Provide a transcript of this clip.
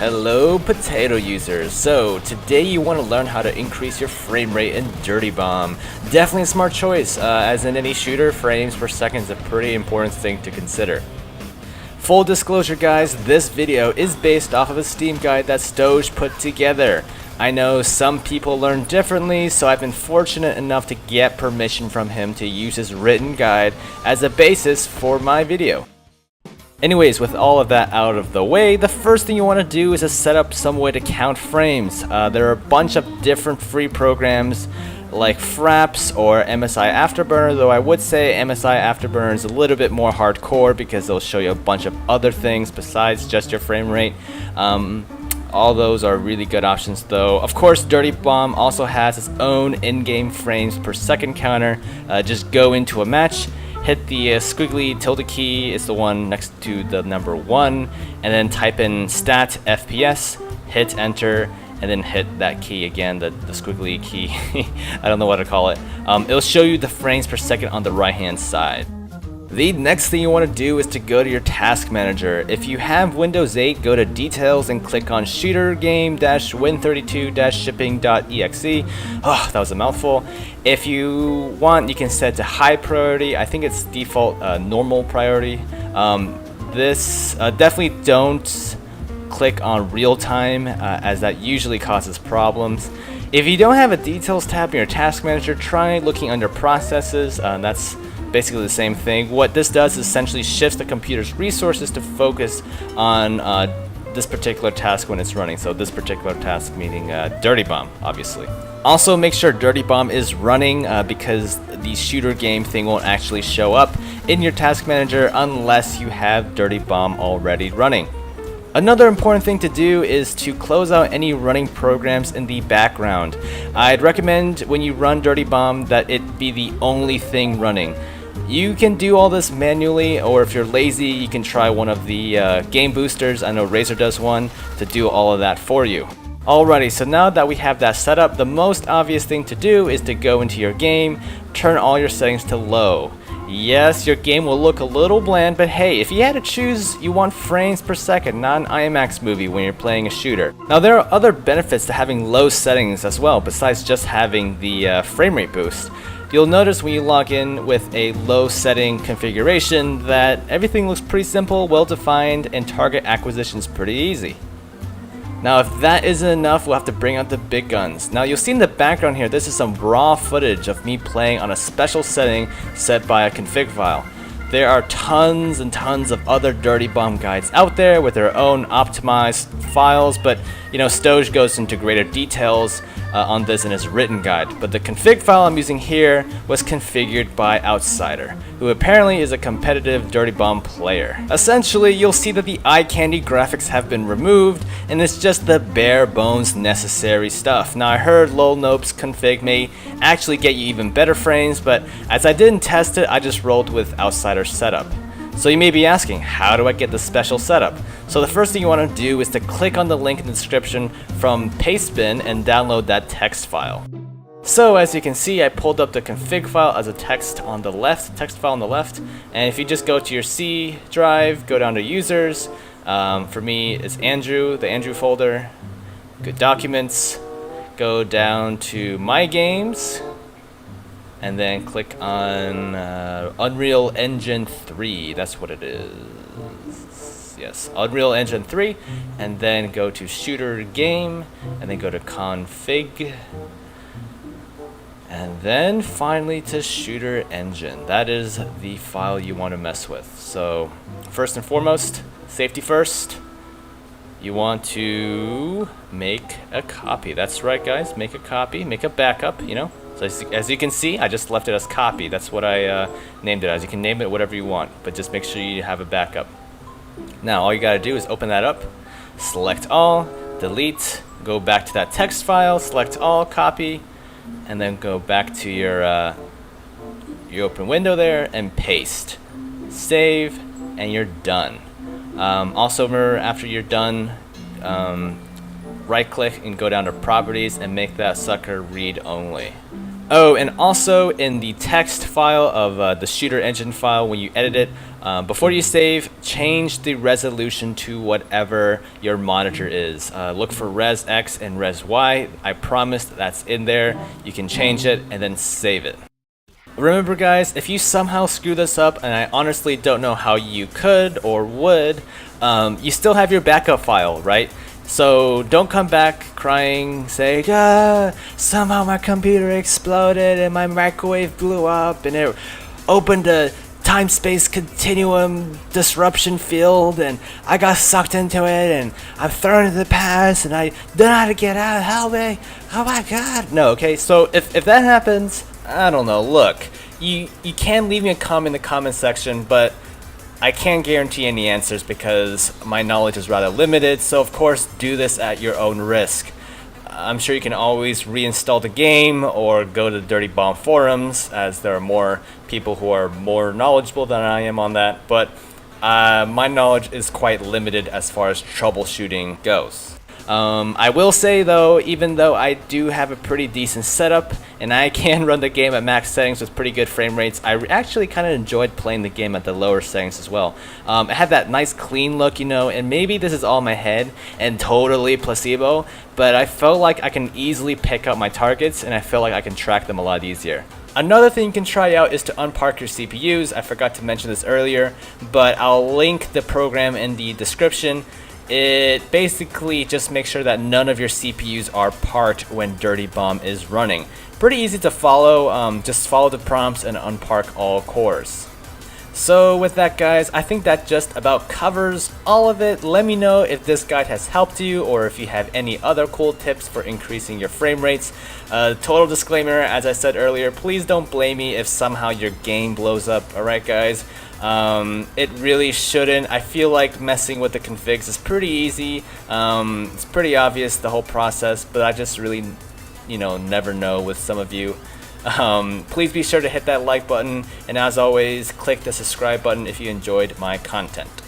Hello potato users. So today you want to learn how to increase your frame rate in Dirty Bomb. Definitely a smart choice, as in any shooter, frames per second is a pretty important thing to consider. Full disclosure guys, this video is based off of a Steam guide that STOGE put together. I know some people learn differently, so I've been fortunate enough to get permission from him to use his written guide as a basis for my video. Anyways, with all of that out of the way, the first thing you want to do is to set up some way to count frames. There are a bunch of different free programs like FRAPS or MSI Afterburner, though I would say MSI Afterburner is a little bit more hardcore because they'll show you a bunch of other things besides just your frame rate. All those are really good options though. Of course, Dirty Bomb also has its own in-game frames per second counter. Just go into a match, hit the squiggly tilde key, it's the one next to the number 1, and then type in stat FPS, hit enter, and then hit that key again, the squiggly key. I don't know what to call it. It'll show you the frames per second on the right hand side. The next thing you want to do is to go to your task manager. If you have Windows 8, go to details and click on shooter game-win32-shipping.exe. Oh, that was a mouthful. If you want, you can set to high priority. I think it's default normal priority. Definitely don't click on real time as that usually causes problems. If you don't have a details tab in your task manager, try looking under processes. That's basically the same thing. What this does is essentially shifts the computer's resources to focus on this particular task when it's running. So this particular task meaning Dirty Bomb, obviously. Also make sure Dirty Bomb is running because the shooter game thing won't actually show up in your task manager unless you have Dirty Bomb already running. Another important thing to do is to close out any running programs in the background. I'd recommend when you run Dirty Bomb that it be the only thing running. You can do all this manually, or if you're lazy, you can try one of the game boosters. I know Razer does one to do all of that for you. Alrighty, so now that we have that set up, the most obvious thing to do is to go into your game, turn all your settings to low. Yes, your game will look a little bland, but hey, if you had to choose, you want frames per second, not an IMAX movie when you're playing a shooter. Now there are other benefits to having low settings as well, besides just having the frame rate boost. You'll notice when you log in with a low setting configuration that everything looks pretty simple, well defined, and target acquisition is pretty easy. Now if that isn't enough, we'll have to bring out the big guns. Now you'll see in the background here, this is some raw footage of me playing on a special setting set by a config file. There are tons and tons of other Dirty Bomb guides out there with their own optimized files, but you know, STOGE goes into greater details on this in his written guide. But the config file I'm using here was configured by Outsider, who apparently is a competitive Dirty Bomb player. Essentially, you'll see that the eye candy graphics have been removed, and it's just the bare bones necessary stuff. Now I heard lolnopes config may actually get you even better frames, but as I didn't test it, I just rolled with Outsider setup. So you may be asking, how do I get the special setup? So the first thing you want to do is to click on the link in the description from Pastebin and download that text file. So as you can see, I pulled up the config file as a text file on the left, and if you just go to your C drive, go down to users, for me it's Andrew, the Andrew folder, good documents, go down to my games, and then click on Unreal Engine 3, that's what it is. Yes, Unreal Engine 3, and then go to Shooter Game, and then go to Config, and then finally to Shooter Engine. That is the file you want to mess with. So first and foremost, safety first, you want to make a copy. That's right guys, make a copy, make a backup, you know. So as you can see, I just left it as copy. That's what I named it as. You can name it whatever you want, but just make sure you have a backup. Now all you gotta do is open that up, select all, delete, go back to that text file, select all, copy, and then go back to your open window there and paste. Save, and you're done. Also remember, after you're done, right click and go down to properties and make that sucker read only. Oh, and also in the text file of the shooter engine file, when you edit it, before you save, change the resolution to whatever your monitor is. Look for Res X and Res Y. I promise that's in there. You can change it and then save it. Remember guys, if you somehow screw this up, and I honestly don't know how you could or would, you still have your backup file, right? So don't come back crying, say, somehow my computer exploded and my microwave blew up and it opened a time-space continuum disruption field and I got sucked into it and I'm thrown into the past and I don't know how to get out, help me, oh my god. No, okay, so if that happens, I don't know, look, you can leave me a comment in the comment section, but I can't guarantee any answers because my knowledge is rather limited, so of course do this at your own risk. I'm sure you can always reinstall the game or go to the Dirty Bomb forums, as there are more people who are more knowledgeable than I am on that, but my knowledge is quite limited as far as troubleshooting goes. I will say though, even though I do have a pretty decent setup and I can run the game at max settings with pretty good frame rates, I actually kind of enjoyed playing the game at the lower settings as well. It had that nice clean look, you know, and maybe this is all in my head and totally placebo, but I felt like I can easily pick up my targets and I feel like I can track them a lot easier. Another thing you can try out is to unpark your CPUs. I forgot to mention this earlier, but I'll link the program in the description. It basically just makes sure that none of your CPUs are parked when Dirty Bomb is running. Pretty easy to follow, just follow the prompts and unpark all cores. So with that guys, I think that just about covers all of it. Let me know if this guide has helped you or if you have any other cool tips for increasing your frame rates. Total disclaimer, as I said earlier, please don't blame me if somehow your game blows up, alright guys? It really shouldn't. I feel like messing with the configs is pretty easy. It's pretty obvious, the whole process, but I just really, you know, never know with some of you. Please be sure to hit that like button, and as always, click the subscribe button if you enjoyed my content.